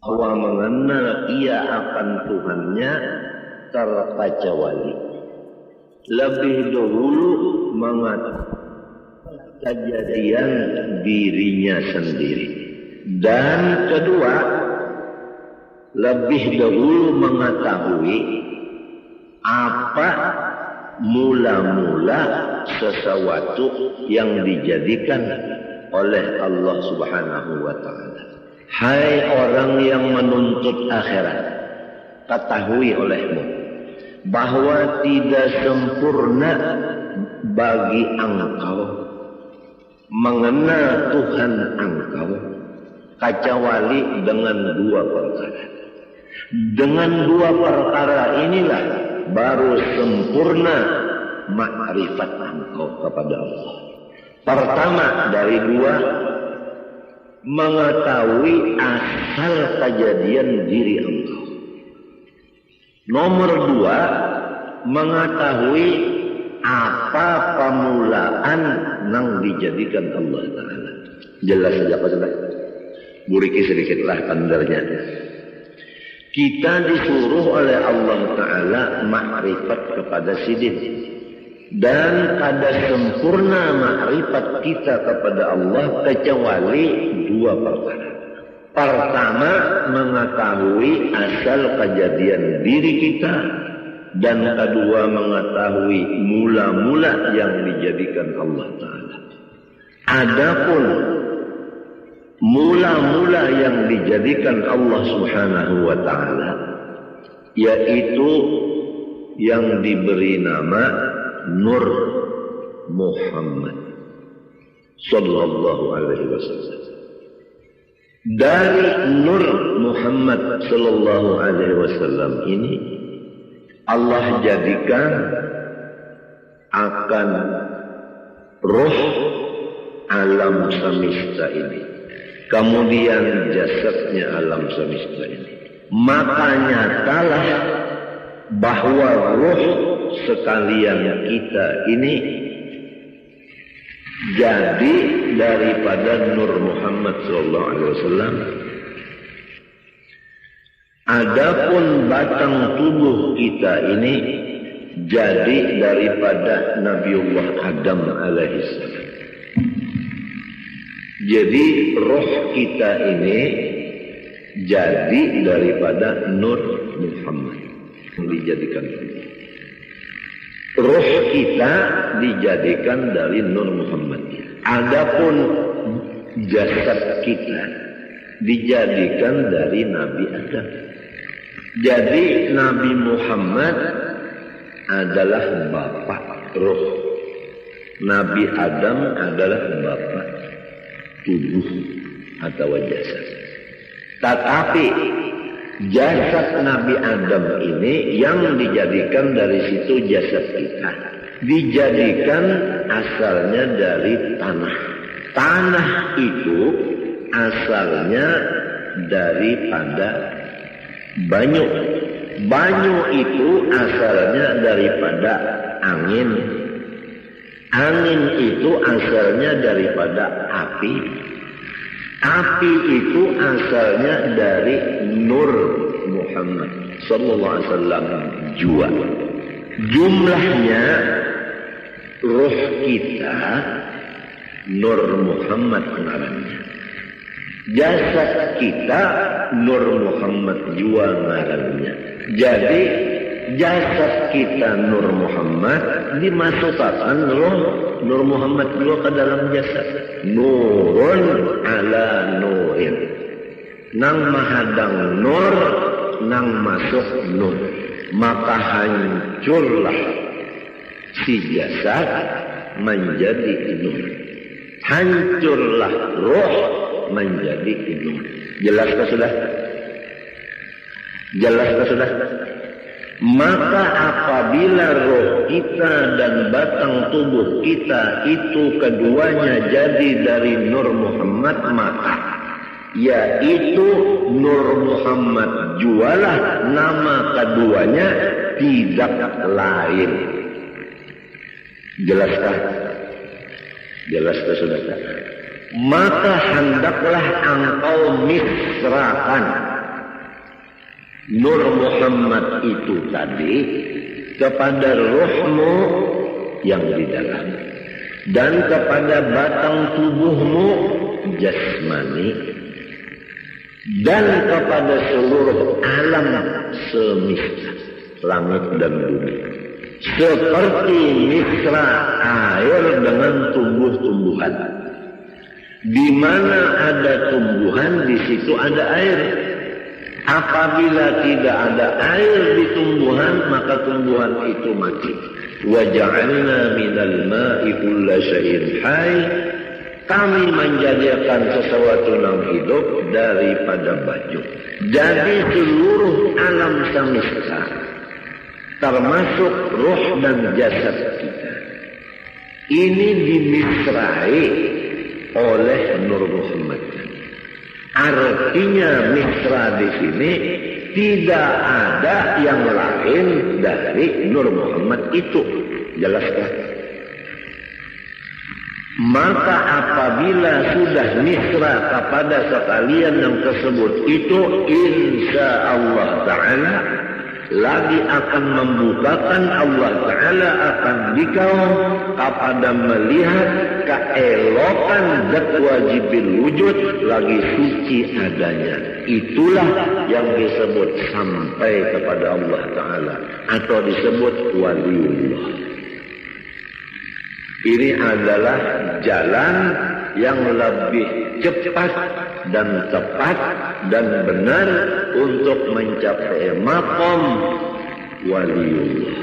Bahwa mengenal ia akan Tuhannya terkaca wali. Lebih dahulu mengatakan kejadian dirinya sendiri. Dan kedua, lebih dahulu mengetahui apa mula-mula sesuatu yang dijadikan oleh Allah Subhanahu wa ta'ala. Hai orang yang menuntut akhirat, ketahui olehmu bahwa tidak sempurna bagi engkau mengenal Tuhan engkau kecuali dengan dua perkara. Dengan dua perkara inilah baru sempurna makrifat engkau kepada Allah. Pertama dari dua, mengetahui asal kejadian diri engkau. Nomor dua, mengetahui apa permulaan yang dijadikan Allah Ta'ala. Jelas saja Pak Saudara. Buriki sedikitlah tandarnya. Kita disuruh oleh Allah Ta'ala makrifat kepada sidin. Dan ada sempurna makrifat kita kepada Allah kecuali dua perkara. Pertama, mengetahui asal kejadian diri kita. Dan kedua, mengetahui mula-mula yang dijadikan Allah Ta'ala. Adapun mula-mula yang dijadikan Allah Subhanahu wa Ta'ala, yaitu yang diberi nama Nur Muhammad sallallahu alaihi wasallam. Dari Nur Muhammad sallallahu alaihi wasallam ini Allah jadikan akan roh alam semesta ini, kemudian jasadnya alam semesta ini. Maka nyatalah bahwa roh sekalian kita ini jadi daripada Nur Muhammad sallallahu alaihi wasallam. Adapun batang tubuh kita ini jadi daripada Nabiullah Adam alaihissalam. Jadi roh kita ini jadi daripada Nur Muhammad dijadikan. Roh kita dijadikan dari Nur Muhammad. Adapun jasad kita dijadikan dari Nabi Adam. Jadi Nabi Muhammad adalah bapak roh. Nabi Adam adalah bapak tubuh atau jasad. Tetapi jasad Nabi Adam ini yang dijadikan dari situ jasad kita. Dijadikan asalnya dari tanah. Tanah itu asalnya daripada banyu. Banyu itu asalnya daripada angin. Angin itu asalnya daripada api. Api itu asalnya dari Nur Muhammad sallallahu alaihi wasallam jua. Jumlahnya roh kita Nur Muhammad ngarannya. Jasad kita Nur Muhammad jua ngarannya. Jadi jasad kita Nur Muhammad dimasukkan roh Nur Muhammad jua ke dalam jasad. Nurun ala nurin. Nang mahadang nur, nang masuk nur. Maka hancurlah si jasad menjadi nur. Hancurlah roh menjadi nur. Jelaskah sudah? Jelaskah sudah? Maka apabila roh kita dan batang tubuh kita itu keduanya jadi dari Nur Muhammad, maka yaitu Nur Muhammad jualah nama keduanya, tidak lain. Jelaskah? Jelas ke saudara? Maka hendaklah engkau misrakan Nur Muhammad itu tadi kepada ruhmu yang di dalam dan kepada batang tubuhmu jasmani dan kepada seluruh alam semesta langit dan bumi, seperti misra air dengan tumbuh-tumbuhan. Di mana ada tumbuhan, di situ ada air. Apabila tidak ada air di tumbuhan, maka tumbuhan itu mati. Wa ja'alna minal ma'i kulla syai'in hayy. Kami menjadikan sesuatu yang hidup daripada baju. Jadi seluruh alam semesta, termasuk ruh dan jasad kita, ini dimisrai oleh Nur Muhammad. Artinya misra di sini tidak ada yang lain dari Nur Muhammad itu. Jelaskan. Maka apabila sudah misra kepada sekalian yang tersebut itu, insya Allah Ta'ala lagi akan membukakan Allah Ta'ala akan dikau kepada melihat keelokan zat wajibil wujud lagi suci adanya. Itulah yang disebut sampai kepada Allah Ta'ala atau disebut waliullah. Ini adalah jalan yang lebih cepat dan tepat dan benar untuk mencapai maqam waliullah.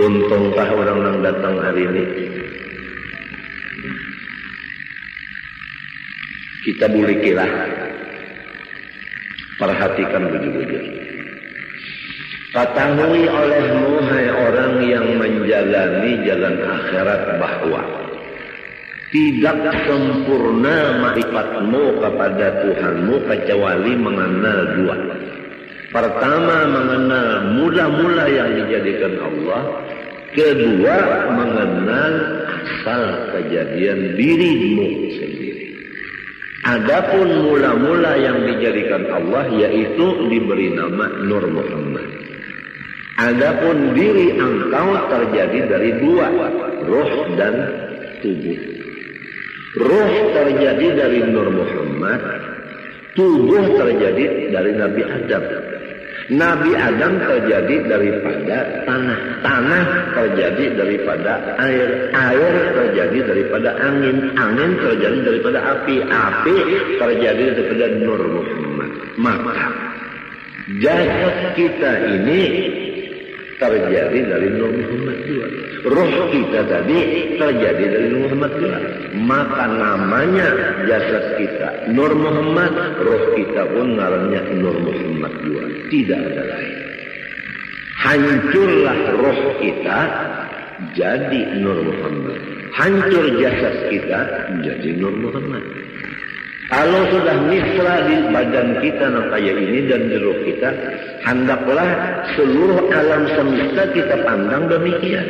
Untungkah orang yang datang hari ini? Kita bulikilah, perhatikan bujur-bujur. Ketahui olehmu, hai orang yang menjalani jalan akhirat, bahwa tidak sempurna ma'rifatmu kepada Tuhanmu kecuali mengenal dua. Pertama, mengenal mula-mula yang dijadikan Allah. Kedua, mengenal asal kejadian dirimu sendiri. Adapun mula-mula yang dijadikan Allah yaitu diberi nama Nur Muhammad. Adapun diri engkau terjadi dari dua, ruh dan tubuh. Ruh terjadi dari Nur Muhammad, tubuh terjadi dari Nabi Adam. Nabi Adam terjadi daripada tanah, tanah terjadi daripada air, air terjadi daripada angin, angin terjadi daripada api, api terjadi daripada Nur Muhammad. Maka jasad kita ini terjadi dari Nur Muhammad juga. Ruh kita tadi terjadi dari Nur Muhammad juga. Maka namanya jasad kita Nur Muhammad, ruh kita pun ngarannya Nur Muhammad juga. Tidak ada lain. Hancurlah ruh kita jadi Nur Muhammad. Hancur jasad kita jadi Nur Muhammad. Kalau sudah misra di badan kita yang kayak ini dan di ruh kita, hendaklah seluruh alam semesta kita pandang demikian.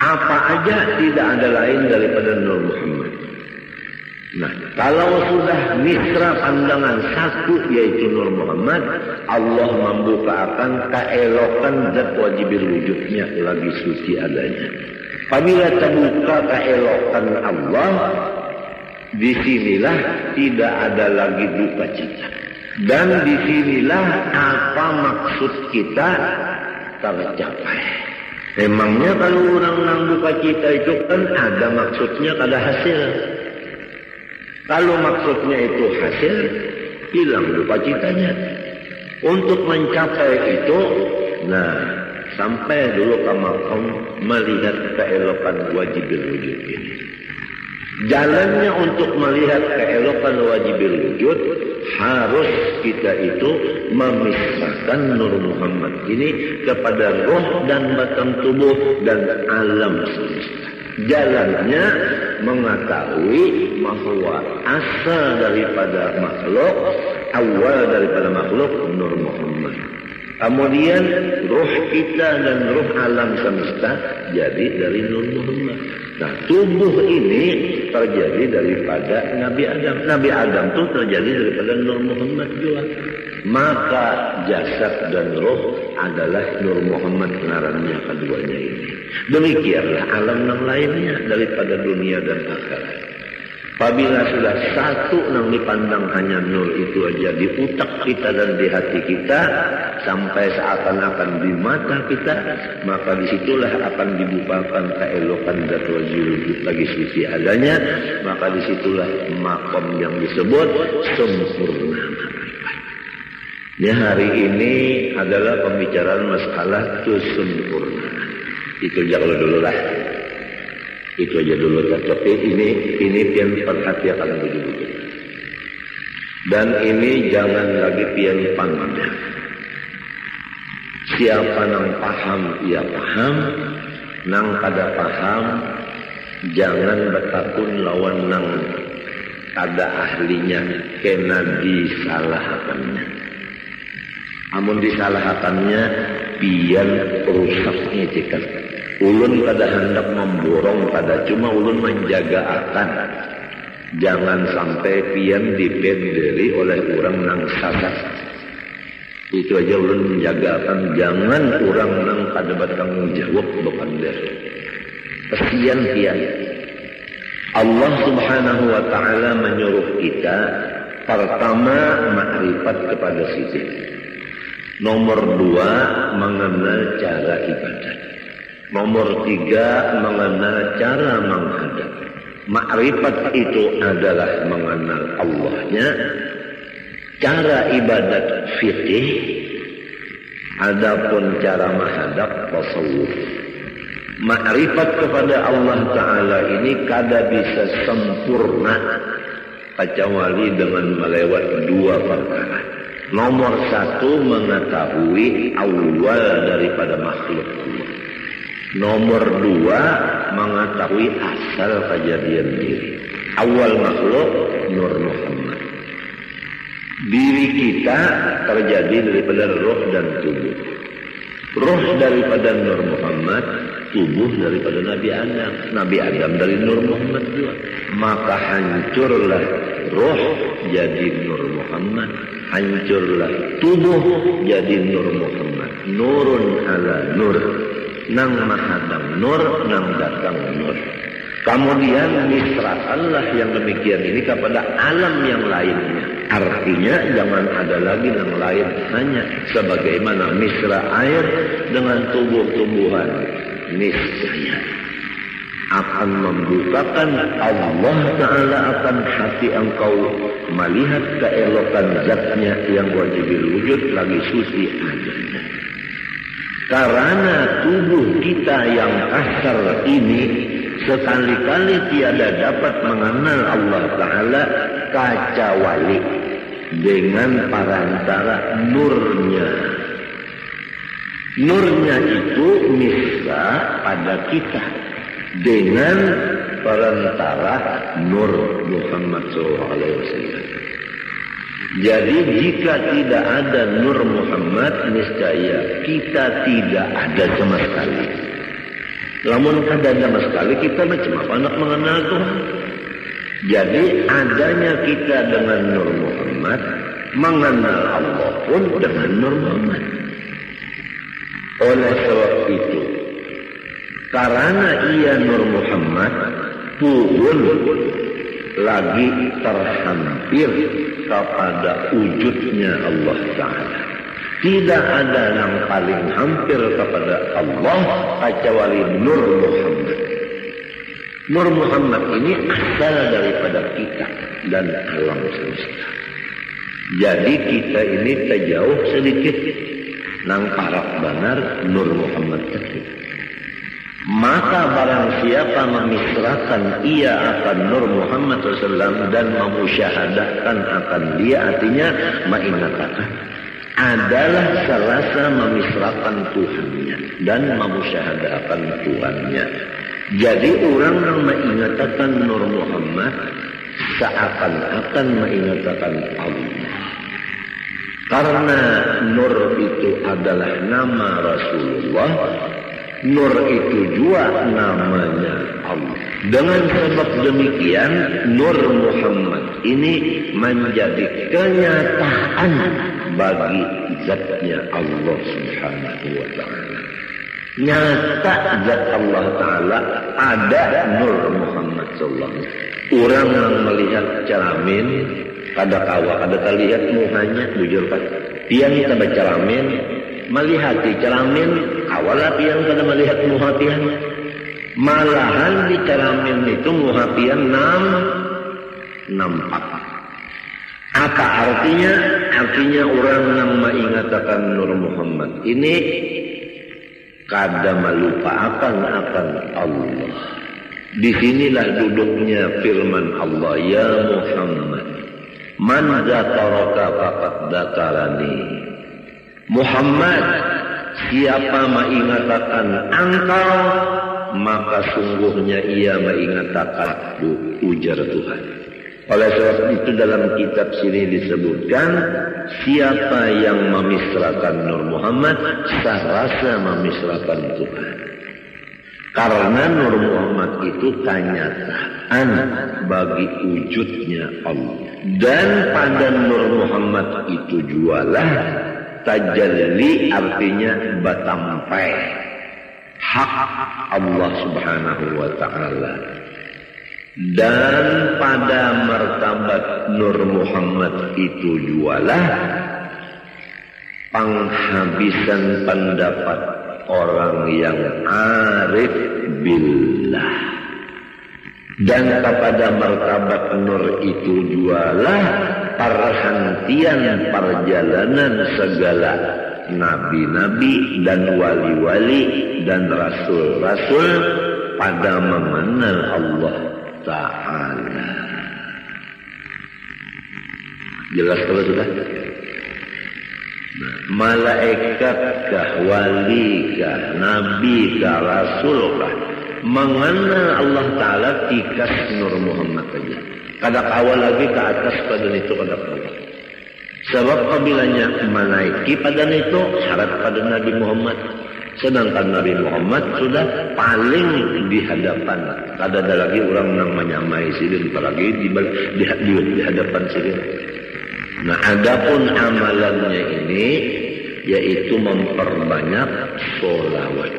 Apa aja tidak ada lain daripada Nur Muhammad. Nah, kalau sudah misra pandangan satu yaitu Nur Muhammad, Allah membukakan keelokan zat wajibil wujudnya lagi suci adanya. Apabila terbuka keelokan Allah, disinilah tidak ada lagi duka cita. Dan disinilah apa maksud kita tercapai. Memangnya kalau orang duka cita itu kan ada maksudnya, ada hasil. Kalau maksudnya itu hasil, hilang duka citanya. Untuk mencapai itu, nah sampai dulu ke makam melihat keelokan wajibil wujud ini. Jalannya untuk melihat keelokan wajibil wujud, harus kita itu memisahkan Nur Muhammad ini kepada roh dan batang tubuh dan alam semesta. Jalannya mengetahui bahwa asal daripada makhluk, awal daripada makhluk Nur Muhammad. Kemudian roh kita dan roh alam semesta jadi dari Nur Muhammad. Nah, tubuh ini terjadi daripada Nabi Adam. Nabi Adam itu terjadi daripada Nur Muhammad juga. Maka jasad dan roh adalah Nur Muhammad ngarannya keduanya ini. Demikianlah alam yang lainnya daripada dunia dan akhirat. Apabila sudah satu yang dipandang hanya nur itu aja di utak kita dan di hati kita sampai seakan-akan di mata kita, maka disitulah akan dibukakan keelokan zat wujud lagi suci adanya, maka disitulah makom yang disebut sempurna makrifat. Ya, hari ini adalah pembicaraan masalah kesempurnaan. Itu jangan dulu lah. Itu aja dulu, tapi ini pian perhatikan begitu. Dan ini jangan lagi pian pandang. Siapa nang paham, ia paham. Nang kada paham, jangan bertakun lawan nang kada ahlinya, kena disalahkannya. Amun disalahkannya, pian rusaknya cekat. Ulun pada hendak memborong pada cuma ulun menjaga akan jangan sampai pian dipenderi oleh orang nang salah. Itu aja ulun menjaga akan jangan orang nang kada bertanggung jawab bukan dari. Kesian pian. Allah Subhanahu wa taala menyuruh kita pertama makrifat kepada sisi. Nomor 2 mengenal cara ibadat. Nomor 3 mengenal cara menghadap. Makrifat itu adalah mengenal Allahnya. Cara ibadat fikih. Adapun cara menghadap tasawuf. Makrifat kepada Allah Ta'ala ini kada bisa sempurna kecuali dengan melewat 2 perkara. Nomor 1 mengetahui awal daripada makhluk Allah. Nomor 2 mengetahui asal kejadian diri. Awal makhluk Nur Muhammad. Diri kita terjadi daripada roh dan tubuh. Roh daripada Nur Muhammad, tubuh daripada Nabi Adam. Nabi Adam dari Nur Muhammad juga. Maka hancurlah roh jadi Nur Muhammad. Hancurlah tubuh jadi Nur Muhammad. Nurun ala nur. Nang mahadam nur, nang datang nur. Kemudian misrakanlah yang demikian ini kepada alam yang lainnya. Artinya jangan ada lagi yang lain, hanya sebagaimana misra air dengan tumbuh-tumbuhan. Niscaya akan membukakan Allah Ta'ala akan hati engkau melihat keelokan zatnya yang wajibul wujud lagi suci adanya. Karena tubuh kita yang kasar ini sekali-kali tiada dapat mengenal Allah Ta'ala kecuali dengan perantara nurnya. Nurnya itu misra pada kita dengan perantara Nur Muhammad SAW. Jadi jika tidak ada Nur Muhammad, niscaya kita tidak ada sama sekali. Namun kada sama sekali, kita macam apa nak mengenal Tuhan? Jadi adanya kita dengan Nur Muhammad, mengenal Allah pun dengan Nur Muhammad. Oleh sebab itu, karena ia Nur Muhammad, turun lagi terhampir kepada wujudnya Allah Ta'ala. Tidak ada yang paling hampir kepada Allah kecuali Nur Muhammad. Nur Muhammad ini asal daripada kita dan alam semesta. Jadi kita ini terjauh sedikit nang parak benar Nur Muhammad itu. Maka barang siapa memisrakan ia akan Nur Muhammad SAW dan memusyahadahkan akan dia, artinya mengatakan adalah selasa memisrakan Tuhannya dan memusyahadahkan Tuhannya. Jadi orang yang mengatakan Nur Muhammad seakan-akan mengatakan Allah. Karena Nur itu adalah nama Rasulullah, Nur itu juga namanya Allah. Dengan sebab demikian, Nur Muhammad ini menjadi kenyataan bagi zatnya Allah Subhanahu wa Ta'ala. Nyata zat Allah Ta'ala ada Nur Muhammad sallallahu alaihi wasallam. Orang yang melihat cermin kada kawa, kada terlihat muhanya, jujur pak. Tiang kita bercermin, melihat di cermin, kawalah tiang kada melihat muha tiang. Malahan di cermin itu muha tiang nampak. Apa artinya? Artinya orang yang mengatakan Nur Muhammad ini kada melupakan akan Allah. Disinilah duduknya firman Allah, ya Muhammad, man zakaraka faqad zakarani. Muhammad, siapa mengatakan engkau, maka sungguhnya ia mengatakan ujar Tuhan. Oleh sebab itu dalam kitab sini disebutkan, siapa yang memisrakan Nur Muhammad, serasa memisrakan Tuhan. Karena Nur Muhammad itu kenyataan bagi wujudnya Allah. Dan pada Nur Muhammad itu jualah tajalli, artinya batampai hak Allah Subhanahu wa Ta'ala. Dan pada martabat Nur Muhammad itu jualah penghabisan pendapat orang yang arif billah. Dan kepada martabat Nur itu jualah perhentian perjalanan segala nabi-nabi dan wali-wali dan rasul-rasul pada mengenal Allah Ta'ala. Jelas kalau sudah? Malaikatkah, walikah, nabikah, rasulkah mengenal Allah Ta'ala tikas Nur Muhammad saja. Kada kawal lagi ke atas pada itu kada kawal. Sebab kabilanya menaiki pada itu syarat pada Nabi Muhammad. Sedangkan Nabi Muhammad sudah paling di hadapan. Kada ada lagi orang yang menyamai sirin, apalagi di hadapan sirin. Nah, adapun amalannya ini yaitu memperbanyak sholawat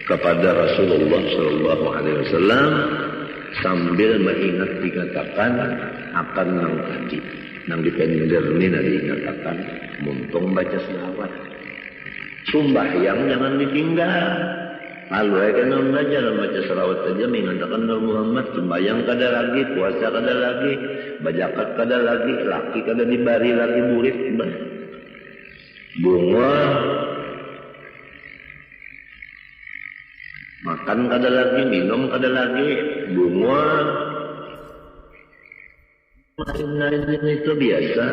kepada Rasulullah Sallallahu Alaihi Wasallam sambil mengingat dikatakan akan nang tadi, nang dipender ini nanti dikatakan muntung baca selawat. Sumbahyang jangan ditinggal. Lalu akan belajar baca selawat saja mengatakan Nur Muhammad. Sembahyang kada lagi, puasa kada lagi, bajakat kada lagi, laki kada dibari lagi murid. Bunga makan kada lagi, minum kada lagi, bunga. Lain-lain itu biasa.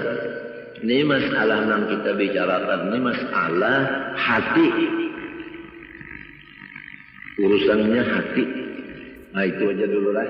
Ini masalah yang kita bicarakan, ini masalah hati. Urusannya hati. Nah itu aja dulu lah.